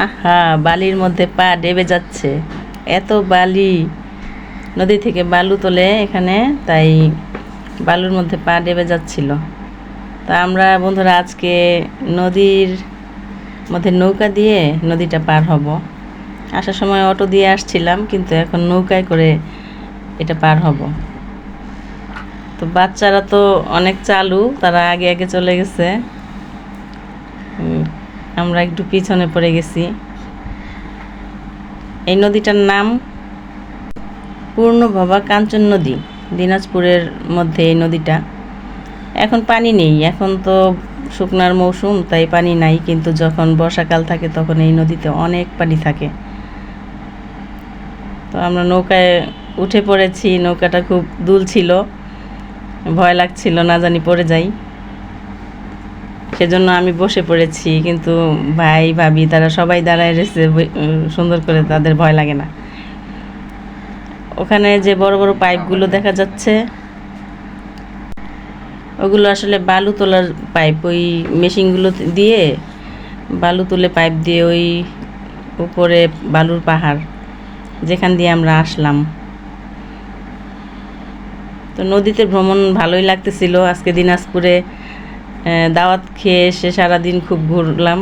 আহা, বালির মধ্যে পা ডেবে যাচ্ছে, এত বালি। নদী থেকে বালু তোলে এখানে, তাই বালুর মধ্যে পা ডেবে যাচ্ছিল। তা আমরা বন্ধুরা আজকে নদীর মধ্যে নৌকা দিয়ে নদীটা পার হব। আসার সময় অটো দিয়ে আসছিলাম, কিন্তু এখন নৌকায় করে এটা পার হব। তো বাচ্চারা তো অনেক চালু, তারা আগে আগে চলে গেছে, আমরা একটু পিছনে পড়ে গেছি। এই নদীটার নাম পূর্ণভবা কাঞ্চন নদী, দিনাজপুরের মধ্যে এই নদীটা। এখন পানি নেই, এখন তো শুকনার মৌসুম, তাই পানি নাই, কিন্তু যখন বর্ষাকাল থাকে তখন এই নদীতে অনেক পানি থাকে। তো আমরা নৌকায় উঠে পড়েছি, নৌকাটা খুব দুল ছিল, ভয় লাগছিল না জানি পড়ে যাই, সেজন্য আমি বসে পড়েছি। কিন্তু ভাই ভাবি তারা সবাই দাঁড়ায় রয়েছে সুন্দর করে, তাদের ভয় লাগে না। ওখানে যে বড় বড় পাইপগুলো দেখা যাচ্ছে, ওগুলো আসলে বালু তোলার পাইপ। ওই মেশিনগুলো দিয়ে বালু তুলে পাইপ দিয়ে ওই উপরে বালুর পাহাড়, যেখান দিয়ে আমরা আসলাম। তো নদীতে ভ্রমণ ভালোই লাগতেছিল। আজকে দিনাজপুরে দাওয়াত খেয়ে এসে সারাদিন খুব ঘুরলাম।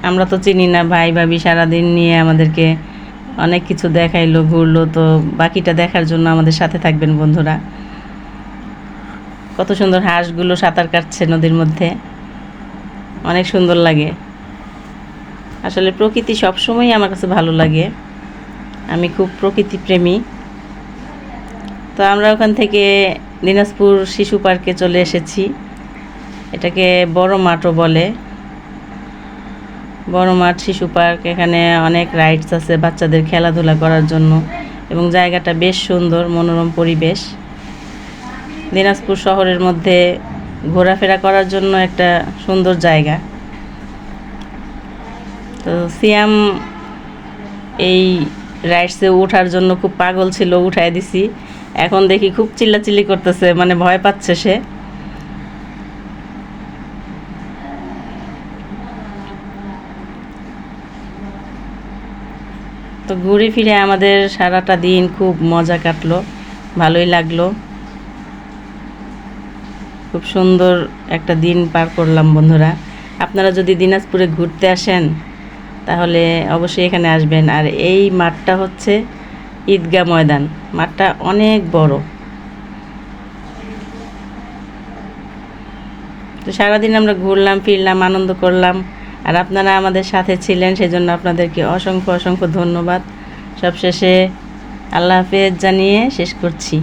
আমরা তো চিনি না, ভাই ভাবি সারাদিন নিয়ে আমাদেরকে অনেক কিছু দেখাইলো, ঘুরলো। তো বাকিটা দেখার জন্য আমাদের সাথে থাকবেন বন্ধুরা। কত সুন্দর হাঁসগুলো সাঁতার কাটছে নদীর মধ্যে, অনেক সুন্দর লাগে। আসলে প্রকৃতি সবসময়ই আমার কাছে ভালো লাগে, আমি খুব প্রকৃতি প্রেমী। তো আমরা ওখান থেকে দিনাজপুর শিশু পার্কে চলে এসেছি। এটাকে বড় মাঠও বলে, বড় মাঠ শিশু পার্ক। এখানে অনেক রাইডস আছে বাচ্চাদের খেলাধুলা করার জন্য, এবং জায়গাটা বেশ সুন্দর, মনোরম পরিবেশ। দিনাজপুর শহরের মধ্যে ঘোরাফেরা করার জন্য একটা সুন্দর জায়গা। তো সিয়াম এই রাইডসে ওঠার জন্য খুব পাগল ছিল, উঠাই দিছি। এখন দেখি খুব চিল্লাচিল্লি করতেছে, মানে ভয় পাচ্ছে সে। তো ঘুরে ফিরে আমাদের সারাটা দিন খুব মজা কাটলো, ভালোই লাগলো। খুব সুন্দর একটা দিন পার করলাম বন্ধুরা। আপনারা যদি দিনাজপুরে ঘুরতে আসেন তাহলে অবশ্যই এখানে আসবেন। আর এই মাঠটা হচ্ছে ঈদগাহ ময়দান, মাঠটা অনেক বড়। তো সারাদিন আমরা ঘুরলাম ফিরলাম, আনন্দ করলাম, আর আপনারা আমাদের সাথে ছিলেন, সেজন্য আপনাদেরকে অসংখ্য অসংখ্য ধন্যবাদ। সবশেষে আল্লাহ হাফেজ জানিয়ে শেষ করছি।